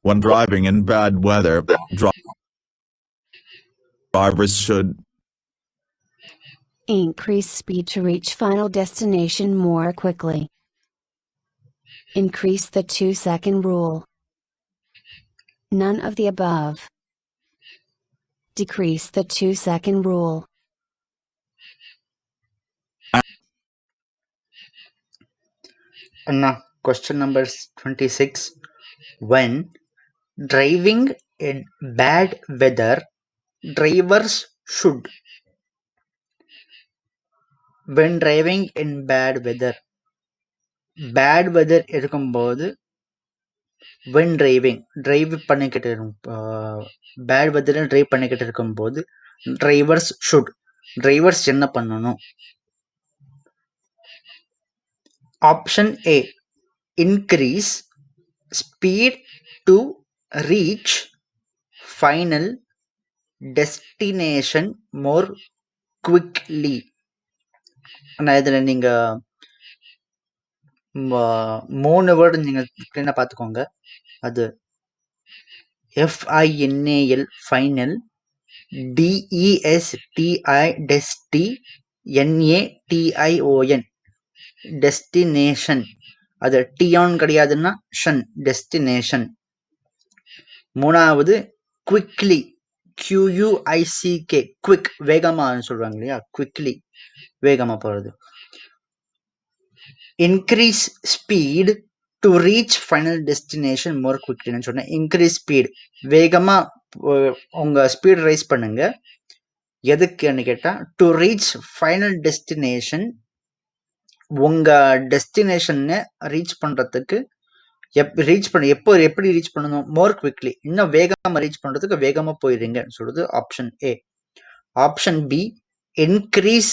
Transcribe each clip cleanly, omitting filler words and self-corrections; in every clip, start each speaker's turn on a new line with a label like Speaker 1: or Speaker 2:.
Speaker 1: When driving in bad weather, drivers should
Speaker 2: increase speed to reach final destination more quickly. Increase the 2-second rule. None of the above. Decrease the 2-second rule.
Speaker 3: Anna, question number 26. When driving in bad weather, drivers should. When driving in bad weather இருக்கும்போது when drive பண்ணிக்கிட்டு bad weather drive பண்ணிக்கிட்டு இருக்கும்போது drivers என்ன பண்ணணும்? Option A, increase speed to reach final destination more quickly. நான் இதில் நீங்கள் 3 word நீங்கள் கிளீனாக பார்த்துக்கோங்க. அது FINAL ஃபைனல், DESTI டெஸ்டினேஷன். அது டியான் கிடையாதுன்னா ஷன், டெஸ்டினேஷன். 3வது குவிக்லி, QUICK, குவிக், வேகமானு சொல்றாங்க இல்லையா, குவிக்லி, வேகமா போறது. Increase speed to reach final destination more குவிக்லின்னு சொன்னேன். இன்க்ரீஸ் ஸ்பீட், வேகமா உங்க ஸ்பீட் ரைஸ் பண்ணுங்க. எதுக்குன்னு கேட்டா, டு ரீச் ஃபைனல் டெஸ்டினேஷன், உங்க டெஸ்டினேஷனை ரீச் பண்றதுக்கு எப்போ எப்படி ரீச் பண்ணணும்? மோர் குவிக்லி, இன்னும் வேகமா ரீச் பண்றதுக்கு வேகமா போயிருங்கன்னு சொல்றது option A. Option B, increase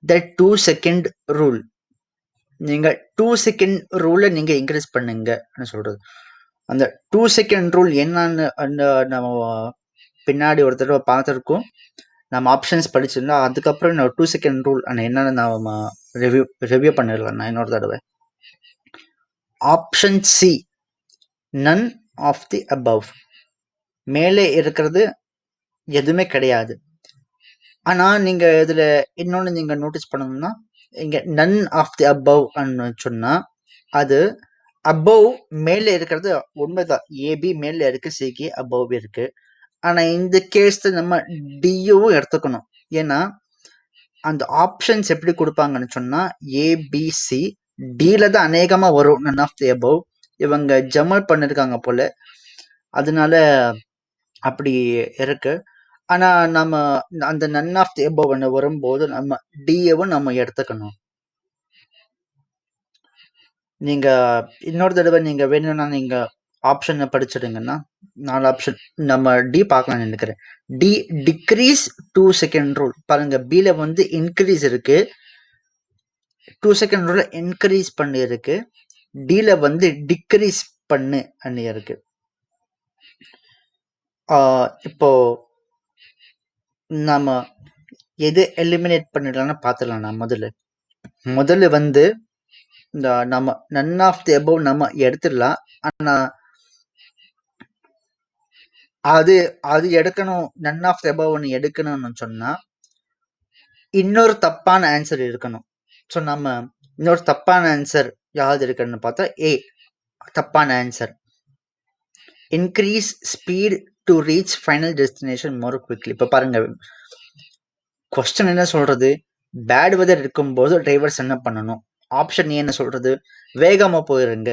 Speaker 3: the 2 second rule. நீங்க 2 செகண்ட் ரூலை நீங்க இன்க்ரீஸ் பண்ணுங்க சொல்றது. அந்த 2 செகண்ட் ரூல் என்னன்னு நம்ம பின்னாடி ஒரு தடவை பார்த்துருக்கோம். நம்ம ஆப்ஷன்ஸ் படிச்சிருந்தா அதுக்கப்புறம் 2 செகண்ட் ரூல் என்னன்னு நாம ரிவ்யூ பண்ணிடலாம் நான் இன்னொரு தடவை. Option C, none of the above. மேலே இருக்கிறது எதுவுமே கிடையாது. ஆனா நீங்க இதுல இன்னொன்னு நீங்க நோட்டீஸ் பண்ணணும்னா, இங்க none of the above சொன்னா அது above மேலே இருக்கிறது உண்மைதான். ஏபி மேல இருக்கு, சிக்கு above இருக்கு. ஆனா இந்த கேஸ்ல நம்ம டியும் எடுத்துக்கணும். ஏன்னா அந்த ஆப்ஷன்ஸ் எப்படி கொடுப்பாங்கன்னு சொன்னா ஏபிசி டில தான் அநேகமா வரும் none of the above. இவங்க ஜமல் பண்ணிருக்காங்க போல, அதனால அப்படி இருக்கு. ஆனா நம்ம அந்த none of the above வரும்போது நம்ம டியவும் நம்ம எடுத்துக்கணும். நீங்க இன்னொரு தடவை நீங்க வேணும்னா நீங்க ஆப்ஷனை படிச்சிடுங்கன்னா 4 ஆப்ஷன் நம்ம டி பார்க்கலாம் நினைக்கிறேன். D, decrease 2 second rule. பாருங்க, பில இன்க்ரீஸ் இருக்கு, 2 செகண்ட் ரூல் இன்க்ரீஸ் பண்ணி இருக்கு. டில டிக்ரீஸ் பண்ணு அன்னி இருக்கு. இப்போ நாம எது எலிமினேட் பண்ணிடலாம்னு பார்த்துடலாம். நான் முதல்ல இந்த நம்ம none of the above நம்ம எடுத்துடலாம். ஆனா அது எடுக்கணும், none of the above எடுக்கணும்னு சொன்னா இன்னொரு தப்பான ஆன்சர் இருக்கணும். ஸோ நம்ம இன்னொரு தப்பான ஆன்சர் யாவது இருக்குன்னு பார்த்தா ஏ தப்பான answer. Increase speed to reach final destination more quickly. இப்போ பாருங்க, கொஸ்டின் என்ன சொல்றது? பேட் வெதர் இருக்கும்போது டிரைவர்ஸ் என்ன பண்ணணும்? ஆப்ஷன் ஏ என்ன சொல்றது? வேகமா போயிருங்க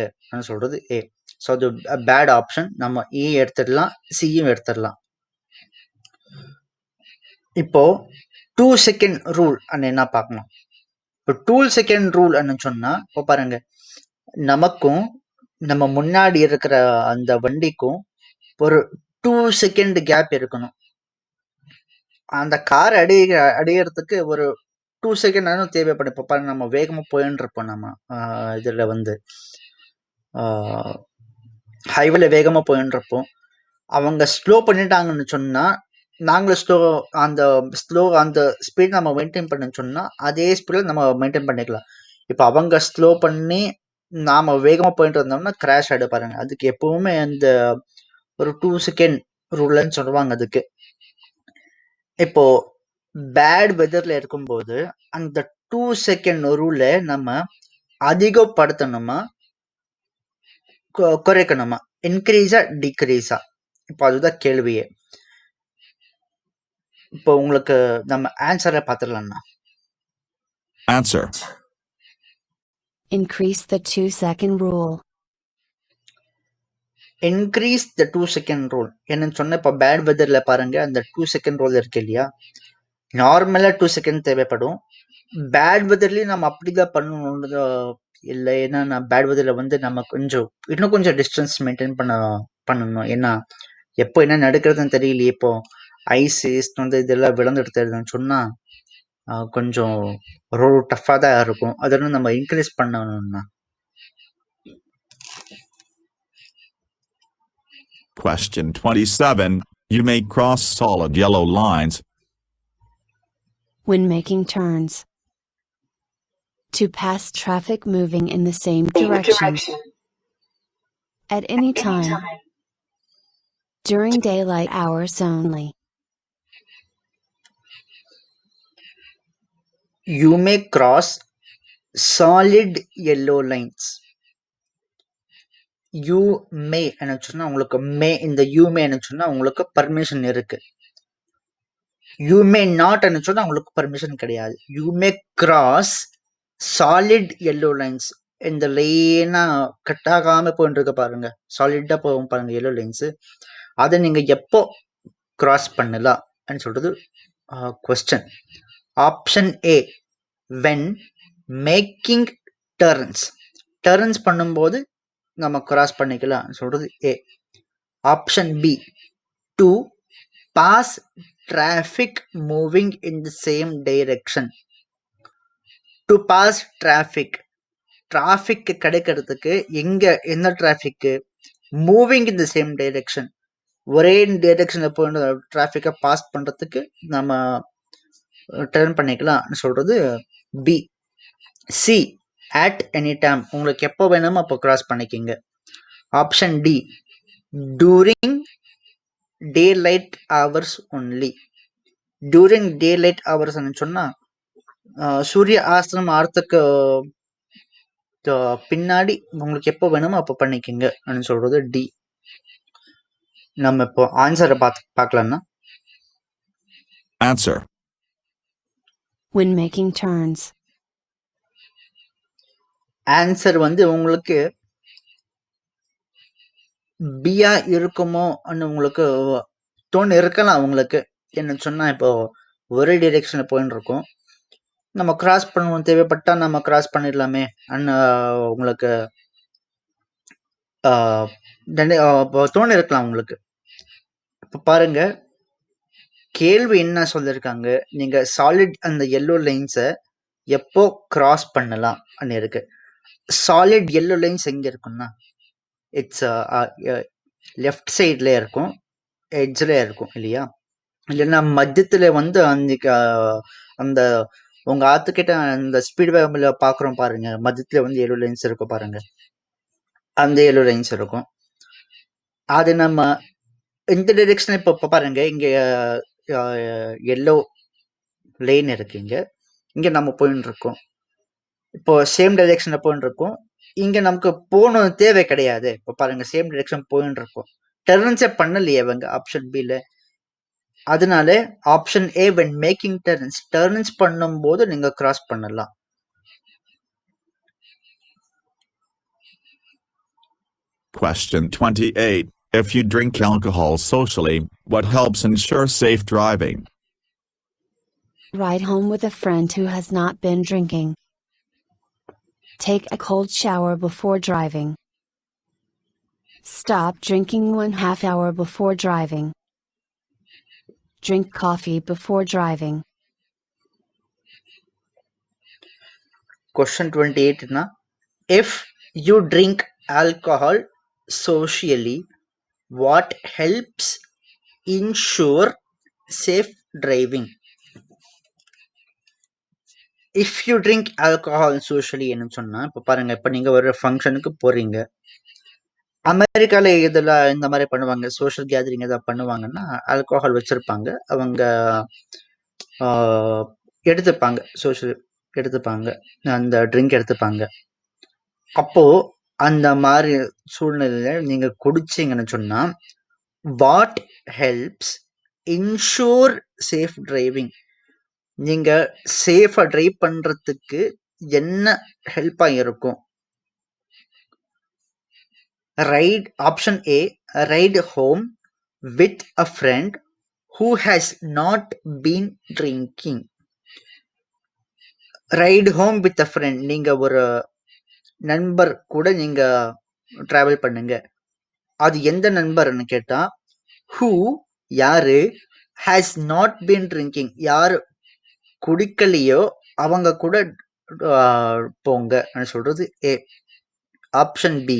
Speaker 3: சொல்றது ஏ. ஸோ அது பேட் ஆப்ஷன். நம்ம ஏ எடுத்துடலாம், சியும் எடுத்துடலாம். இப்போ 2 செகண்ட் ரூல் என்ன பார்க்கலாம். இப்போ 2 செகண்ட் ரூல் சொன்னா இப்போ பாருங்க, நமக்கும் நம்ம முன்னாடி இருக்கிற அந்த வண்டிக்கும் ஒரு 2 செகண்ட் கேப் இருக்கணும். அந்த கார் அடையறதுக்கு ஒரு 2 செகண்ட் தேவைப்படும். இப்போ பாருங்க, நம்ம வேகமா போயின்னு இருப்போம். நம்ம இதுல ஹைவேல வேகமா போயின்னு இருப்போம். அவங்க ஸ்லோ பண்ணிட்டாங்கன்னு சொன்னா நாங்களும் அந்த ஸ்பீட் நம்ம மெயின்டைன் பண்ண சொன்னா அதே ஸ்பீட்ல நம்ம மெயின்டைன் பண்ணிக்கலாம். இப்போ அவங்க ஸ்லோ பண்ணி நாம வேகமா போயிட்டு இருந்தோம்னா கிராஷ் ஆயிடு பாருங்க. அதுக்கு எப்பவுமே அந்த ஒரு 2 செகண்ட் ரூல்னு சொல்லுவாங்க அதுக்கு. இப்போ பேட் வெதர்ல இருக்கும்போது அந்த 2 செகண்ட் ரூல நம்ம அதிகப்படுத்தணுமா குறைக்கணுமா, இன்க்ரீஸா டிக்ரீஸா? இப்போ அதுதான் கேள்வியே. இப்போ உங்களுக்கு நம்ம ஆன்சரை பார்த்துடலாம்னா,
Speaker 1: Answer.
Speaker 2: Increase the 2-second rule.
Speaker 3: Increase the 2 second rule என்னன்னு சொன்ன. இப்போ பேட் வெதர்ல பாருங்க, அந்த 2 செகண்ட் ரூல் இருக்கு இல்லையா, நார்மலா 2 செகண்ட் தேவைப்படும். பேட் வெதர்லயும் நம்ம அப்படிதான் பண்ணணும்னு இல்லை. ஏன்னா நான் பேட் வெதர்ல வந்து நம்ம இன்னும் கொஞ்சம் டிஸ்டன்ஸ் மெயின்டைன் பண்ணணும். ஏன்னா எப்போ என்ன நடக்கிறதுன்னு தெரியலையே. இப்போ ஐஸ் வந்து இதெல்லாம் விளந்துடுதுன்னு சொன்னா கொஞ்சம் ரோடு டஃப்பாக தான் இருக்கும். அதெல்லாம் நம்ம இன்க்ரீஸ் பண்ணணும்னா.
Speaker 1: Question 27. You may cross solid yellow lines
Speaker 2: When making turns. To pass traffic moving in the same direction. At any time. During daylight hours only.
Speaker 3: You may cross solid yellow lines. You may என்ன சொன்னா உங்களுக்கு இந்த you may என்ன சொன்னா உங்களுக்கு permission இருக்கு. You may not என்ன சொன்னா உங்களுக்கு பர்மிஷன் கிடையாது. You may cross solid yellow lines. இந்த லைனா கட் ஆகாம போயிட்டு இருக்க பாருங்க, சாலிட்டா போகும் பாருங்க எல்லோ லைன்ஸ். அதை நீங்க எப்போ கிராஸ் பண்ணலாம் சொல்றது question. Option A, when making turns பண்ணும்போது நம்ம கிராஸ் பண்ணிக்கலாம் சொல்றது A. Option B, to pass traffic moving in the same direction. To pass traffic கிடைக்கிறதுக்கு என்ன traffic moving in the same direction, ஒரே டைரக்ஷன்ல போய் டிராஃபிக்கை பாஸ் பண்றதுக்கு நம்ம டர்ன் பண்ணிக்கலாம் சொல்றது B. C, at any time, உங்களுக்கு எப்போ வேணுமோ அப்போ கிராஸ் பண்ணிக்கிங்க. Option D, during daylight hours only. During daylight hours சொன்னா சூரிய ஆஸ்திரம் ஆறதுக்கு பின்னாடி உங்களுக்கு எப்போ வேணுமோ அப்போ பண்ணிக்கிங்க சொல்றது டி. நம்ம இப்போ ஆன்சரை பார்க்கலாம்னா,
Speaker 1: Answer.
Speaker 2: When making turns.
Speaker 3: Answer வந்து உங்களுக்கு பியா இருக்குமோ உங்களுக்கு தோணு இருக்கலாம். உங்களுக்கு என்ன சொன்னா இப்போ ஒரே டைரக்ஷன்ல போயின்னு இருக்கும், நம்ம கிராஸ் பண்ணணும் தேவைப்பட்டா நம்ம கிராஸ் பண்ணிடலாமே உங்களுக்கு தோணு இருக்கலாம் உங்களுக்கு. இப்ப பாருங்க, கேள்வி என்ன சொல்லிருக்காங்க, நீங்க சாலிட் அந்த எல்லோ லைன்ஸை எப்போ கிராஸ் பண்ணலாம் இருக்கு. சாலிட் எல்லோ லைன்ஸ் எங்க இருக்கும்னா, இட்ஸ் லெஃப்ட் சைட்ல இருக்கும், எட்ஜ்ல இருக்கும் இல்லையா, இல்லைன்னா மத்தியத்துல வந்து அந்த உங்க ஆத்துக்கிட்ட அந்த ஸ்பீட் வேகம்ல பாக்குறோம் பாருங்க, மத்தியத்துல வந்து எல்லோ லைன்ஸ் இருக்கும் பாருங்க, அந்த எல்லோ லைன்ஸ் இருக்கும். அது நம்ம இந்த டைரக்ஷன் இப்ப பாருங்க, இங்க எல்லோ லைன் இருக்கு, இங்க நம்ம போயின்னு இருக்கோம். இப்போ சேம் டைரக்ஷன்ல போயின்னு இருக்கோம், இங்க நமக்கு போகணும் தேவை கிடையாது. இப்ப பாருங்க சேம் டைரக்ஷன் போயின்னு இருக்கோம், டர்ன்ஸே பண்ணலையே அவங்க ஆப்ஷன் பில. அதனால option A, when making turns பண்ணும்போது நீங்க கிராஸ் பண்ணலாம்.
Speaker 1: Question 28. If you drink alcohol socially, what helps ensure safe driving?
Speaker 2: Ride home with a friend who has not been drinking. Take a cold shower before driving. Stop drinking 1/2 hour before driving. Drink coffee before driving.
Speaker 3: Question 28 na, if you drink alcohol socially, what helps ensure safe driving? If you drink alcohol socially என்ன சொன்னா, இப்போ பாருங்க, இப்போ நீங்க ஒரு ஃபங்க்ஷனுக்கு போறீங்க. அமெரிக்கால இதுல இந்த மாதிரி பண்ணுவாங்க, சோஷியல் கேதரிங் ஏதாவது பண்ணுவாங்கன்னா ஆல்கஹால் வச்சிருப்பாங்க, அவங்க எடுத்துப்பாங்க, சோஷியல் எடுத்துப்பாங்க, அந்த ட்ரிங்க் எடுத்துப்பாங்க. அப்போ அந்த மாதிரி சூழ்நிலையில நீங்க குடிச்சீங்கன்னு சொன்னா, what helps insure safe driving, நீங்க சேஃபா டிரைவ் பண்றதுக்கு என்ன ஹெல்ப்பா இருக்கும்? Right option A, right home with a friend who has not been drinking. Right home with a friend, நீங்க ஒரு நண்பர் கூட நீங்க டிராவல் பண்ணுங்க. அது எந்த நண்பர்னு கேட்டா, who யாரு, has not been drinking யார் குடிக்கலையோ அவங்க கூட போங்க சொல்றது A. Option B,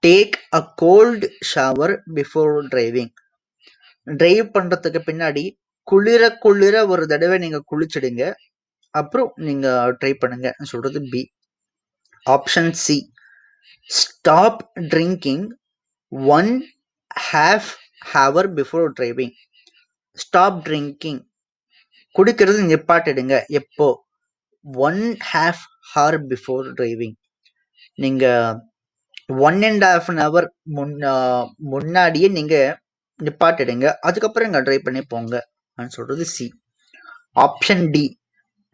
Speaker 3: take a cold shower before driving, drive பண்றதுக்கு பின்னாடி குளிர ஒரு தடவை நீங்க குளிச்சிடுங்க, அப்புறம் நீங்க ட்ரை பண்ணுங்க சொல்றது B. Option C, stop drinking 1/2 hour before driving. Stop drinking, குடிக்கிறது நிப்பாட்டிடுங்க எப்போ? 1/2 hour பிஃபோர் டிரைவிங். நீங்க 1.5 hour முன்னாடியே நீங்க நிப்பாட்டிடுங்க, அதுக்கப்புறம் இங்க ட்ரை பண்ணி போங்க சொல்றது C. Option D,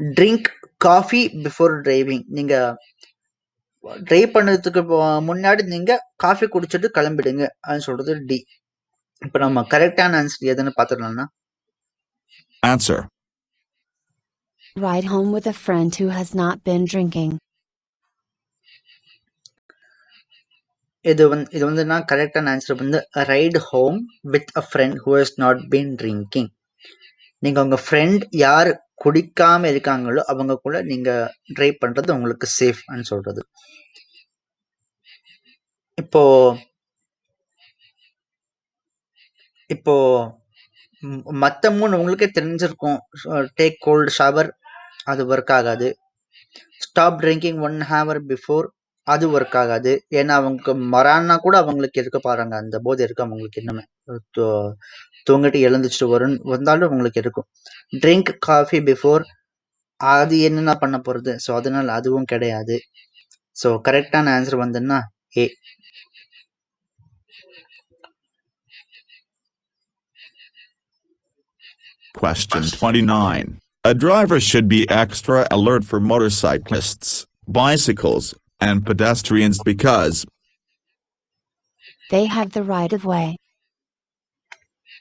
Speaker 3: drink coffee before driving, நீங்க டிரைவ் பண்ணதுக்கு முன்னாடி நீங்க காஃபி குடிச்சிட்டு கிளம்பிடுங்க சொல்றது டி. இப்ப நம்ம கரெக்டான ஆன்சர் எதுன்னு பாத்துடலாம்னா,
Speaker 1: Answer.
Speaker 2: Ride home with a friend who has not been drinking.
Speaker 3: இது வந்து கரெக்டான ஆன்சர் வந்து right home with a friend who has not been drinking. நீங்க உங்க ஃப்ரெண்ட் யார் குடிக்காம இருக்காங்களோ அவங்க கூட நீங்க டிரைவ் பண்றது உங்களுக்கு சேஃப் சொல்றது. இப்போ இப்போ மத்த 3 உங்களுக்கே தெரிஞ்சிருக்கும். டேக் கோல்ட் ஷவர் அது ஒர்க் ஆகாது. ஸ்டாப் ட்ரிங்கிங் 1 hour பிஃபோர் அது ஒர்க் ஆகாது. ஏன்னா அவங்க மறானா கூட அவங்களுக்கு இருக்க பாருங்க, அந்த போதை இருக்கு அவங்களுக்கு, இன்னுமே தூங்கிட்டு எழுந்துச்சுட்டு வந்தாலும் அவங்களுக்கு இருக்கும். ட்ரிங்க் காஃபி பிஃபோர் அது என்னென்ன பண்ண போறது, ஸோ அதனால அதுவும் கிடையாது. ஸோ கரெக்டான ஆன்சர் வந்துன்னா ஏ.
Speaker 1: Question 29. A driver should be extra alert for motorcyclists, bicycles, and pedestrians because
Speaker 2: They have the right of way.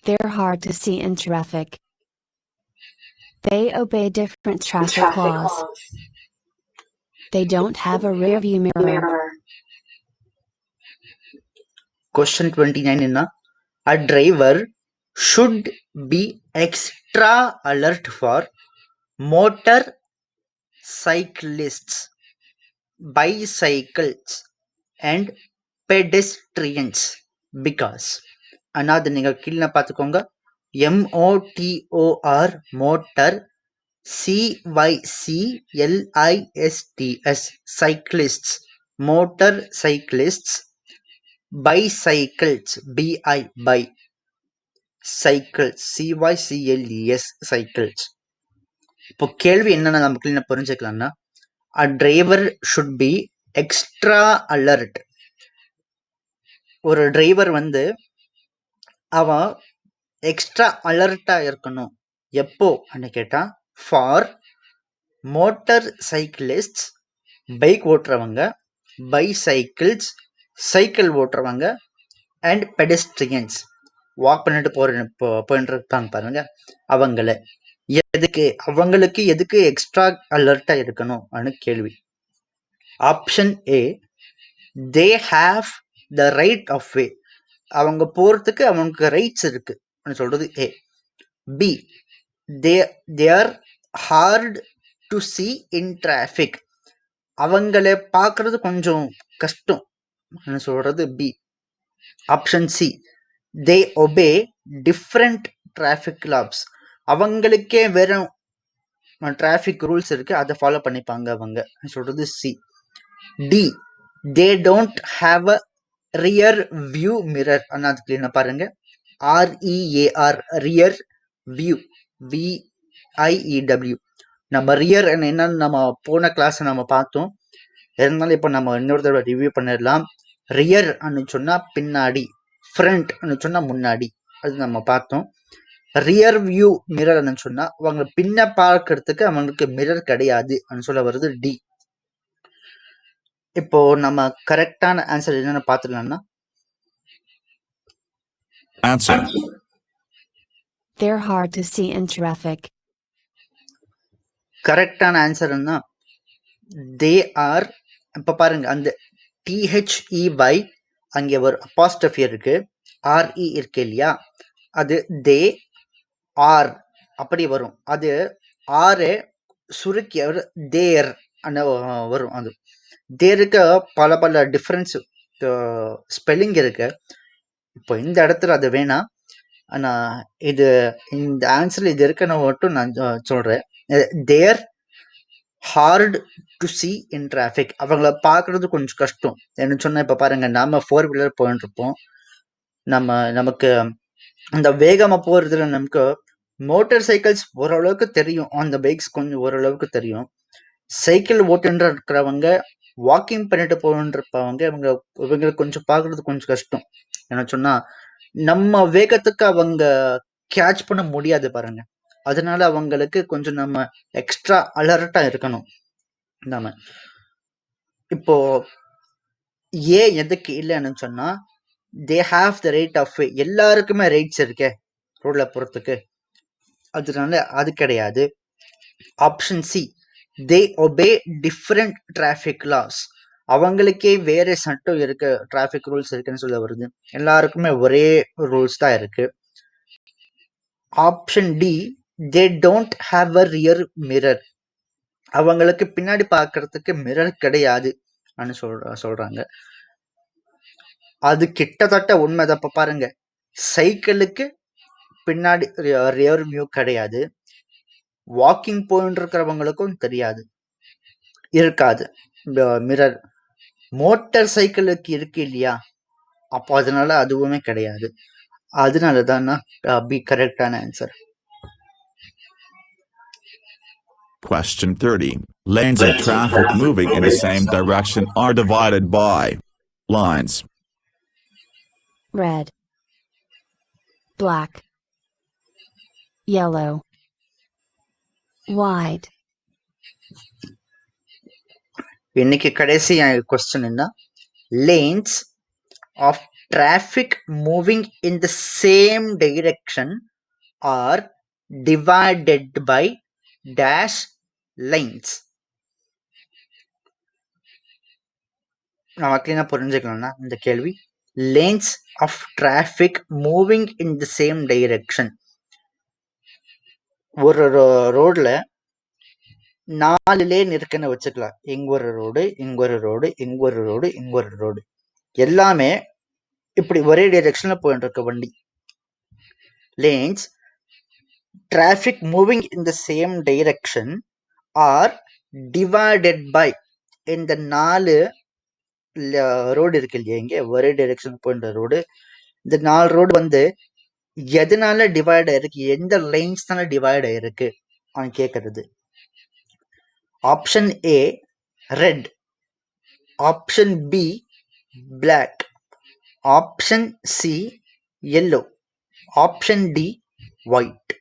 Speaker 2: They're hard to see in traffic. They obey different traffic laws. They don't have a rear view mirror.
Speaker 3: Question 29 என்ன, a driver should be extra alert for motorcyclists, bicycles and pedestrians because. அதாவது நீங்க கீழே பார்த்துக்கோங்க, MOTOR motor, CYCLISTS cyclists motor cyclists, bicycles BI by cycles CYCLES cycles. இப்போ கேள்வி என்னன்னா நம்ம கிளீனா புரிஞ்சுக்கலாம்னா, a driver should be extra alert. ஒரு டிரைவர் வந்து அவன் எக்ஸ்ட்ரா அலர்ட்டா இருக்கணும் எப்போ கேட்டா, ஃபார் மோட்டார் சைக்கிளிஸ்ட் பைக் ஓட்டுறவங்க, பைசைக்கிள்ஸ் சைக்கிள் ஓட்டுறவங்க, அண்ட் பெடஸ்ட்ரியன்ஸ் வாக் பண்ணிட்டு போயிட்டு இருக்காங்க பாருங்க, அவங்களுக்கு எதுக்கு எக்ஸ்ட்ரா அலர்ட்டா இருக்கணும் கேள்வி. Option A, they have the right of way, அவங்க போறதுக்கு அவங்களுக்கு ரைட்ஸ் இருக்கு சொல்றது A. B, they are hard to see in traffic, அவங்கள பார்க்கறது கொஞ்சம் கஷ்டம் சொல்றது B. Option C, they obey different traffic laws, அவங்களுக்கே வேற டிராஃபிக் ரூல்ஸ் இருக்கு, அதை ஃபாலோ பண்ணிப்பாங்க அவங்க சொல்றது C. D, they don't have a rear view mirror. ஆனால் அது கிளீனா பாருங்க, REAR, ரியர் வியூ, VIEW. நம்ம ரியர் என்னன்னு நம்ம போன கிளாஸ் நம்ம பார்த்தோம், இருந்தாலும் இப்போ நம்ம இன்னொரு தடவை ரிவ்யூ பண்ணிடலாம். ரியர் சொன்னா பின்னாடி, ஃப்ரண்ட் சொன்னா முன்னாடி, அது நம்ம பார்த்தோம். ரியர் வியூ மிரர் சொன்னா அவங்க பின்ன பார்க்கறதுக்கு அவங்களுக்கு மிரர் கிடையாது சொல்ல வருது டி. இப்போ நம்ம கரெக்டான ஆன்சர் என்னன்னு பார்த்துடலாம்னா,
Speaker 1: Answer.
Speaker 2: They're hard to see in traffic.
Speaker 3: கரெக்டான ஆன்சர்னா தே ஆர். இப்ப பாருங்க, அந்த THEY அங்கே ஒரு அப்பாஸ்ட்ரஃபி இருக்கு, RE இருக்கு இல்லையா, அது தே ஆர் அப்படி வரும். அது ஆறு சுருக்கி தேர் வரும். அது தேருக்கு பல பல டிஃபரன்ஸ் ஸ்பெல்லிங் இருக்கு. இப்போ இந்த இடத்துல அது வேணாம், ஆனா இது இந்த ஆன்சர்ல இது இருக்குன்னு மட்டும் நான் சொல்றேன். They're hard to see in traffic. அவங்கள பார்க்கறது கொஞ்சம் கஷ்டம். என்ன சொன்னா, இப்போ பாருங்க, நாம 4 வீலர் போயிட்டு இருப்போம், நமக்கு அந்த வேகமா போறதுல நமக்கு மோட்டார் சைக்கிள்ஸ் ஓரளவுக்கு தெரியும், அந்த பைக்ஸ் கொஞ்சம் ஓரளவுக்கு தெரியும். சைக்கிள் ஓட்டுன்ற இருக்கிறவங்க, வாக்கிங் பண்ணிட்டு போகணுன்றப்பவங்க, இவங்களுக்கு கொஞ்சம் பார்க்கறது கொஞ்சம் கஷ்டம். என்ன சொன்னா, நம்ம வேகத்துக்கு அவங்க கேட்ச் பண்ண முடியாது பாருங்க. அதனால அவங்களுக்கு கொஞ்சம் நம்ம எக்ஸ்ட்ரா அலர்ட்டா இருக்கணும். நாம இப்போ எதுக்கு இல்லைன்னு சொன்னா, they have the right of way. எல்லாருக்குமே ரைட்ஸ் இருக்கே ரோட்ல போறதுக்கு, அதனால அது கிடையாது. Option C, they obey different traffic laws. அவங்களுக்கே வேற சட்டம் இருக்கு, டிராஃபிக் ரூல்ஸ் இருக்குன்னு சொல்ல வருது. எல்லாருக்குமே ஒரே ரூல்ஸ் தான் இருக்கு. Option D, they don't have a rear mirror. அவங்களுக்கு பின்னாடி பார்க்கறதுக்கு மிரர் கிடையாது சொல்றாங்க. அது கிட்டத்தட்ட உண்மைதான். இப்ப பாருங்க, சைக்கிளுக்கு பின்னாடி ரியர் வியூ கிடையாது, வாக்கிங் போயிட்டு இருக்கிறவங்களுக்கும் இருக்காது மிரர். மோட்டார் சைக்கிளுக்கு இருக்கு இல்லையா, அப்போ அதனால அதுவுமே கிடையாது. அதனாலதான் பி கரெக்டான answer.
Speaker 1: Question 30. Lanes of traffic moving in the same direction are divided by lines.
Speaker 2: Red, black, yellow, white.
Speaker 3: இன்னைக்கு கடைசி கொஸ்டின் என்ன, lanes of traffic moving in the same direction are divided by dash lines. நம்ம கிளீனா புரிஞ்சுக்கலாம்னா இந்த கேள்வி, lanes of traffic moving in the same direction. ஒரு ரோட்ல 4 lane இருக்குன்னு வச்சுக்கலாம். இங்க ஒரு ரோடு, இங்க ஒரு ரோடு, இங்க ஒரு ரோடு, இங்க ஒரு ரோடு, எல்லாமே இப்படி ஒரே டைரக்ஷன்ல போயிட்டு இருக்க வண்டி. lanes traffic moving in the same direction are divided by, இந்த 4 ரோடு இருக்கு இல்லையா, இங்க ஒரே டைரக்ஷன் போயின்ற ரோடு, இந்த 4 ரோடு வந்து எதனால டிவைட் ஆயிருக்கு, எந்த லைன்ஸ்னால டிவைட் ஆயிருக்கு கேக்குறது. Option A red, option B black, option C yellow, option D white.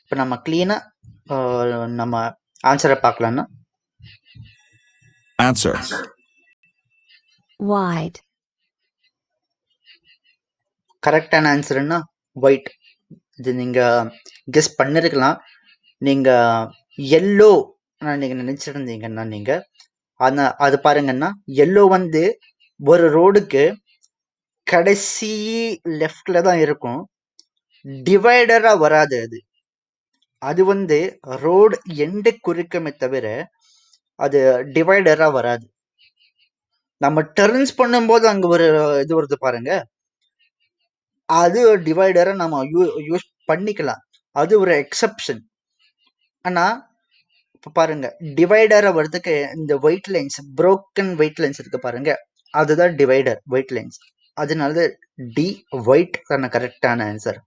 Speaker 3: இப்ப நம்ம கிளீனா நம்ம ஆன்சரை பார்க்கலாம்னா,
Speaker 1: Answer.
Speaker 2: White.
Speaker 3: கரெக்டான ஆன்சர்னா ஒயிட். இது நீங்க கெஸ் பண்ணிருக்கலாம். நீங்க எல்லோ நீங்க நினைச்சிருந்தீங்கன்னா, நீங்க அது பாருங்கன்னா, எல்லோ வந்து ஒரு ரோடுக்கு கடைசி லெஃப்ட்ல தான் இருக்கும், டிவைடரா வராது. அது வந்து ரோடு எண்டு குறிக்குமே தவிர அது டிவைடரா வராது. நம்ம டர்ன்ஸ் பண்ணும்போது அங்க ஒரு இது வருது பாருங்க, அது டிவைடரை நம்ம யூஸ் பண்ணிக்கலாம், அது ஒரு எக்ஸப்ஷன். ஆனா இப்ப பாருங்க டிவைடரை வரதுக்கு இந்த white lines broken white lines இருக்கு பாருங்க அதுதான் டிவைடர் ஒயிட் லைன்ஸ் அதனால டி ஒயிட் தான கரெக்டான ஆன்சர்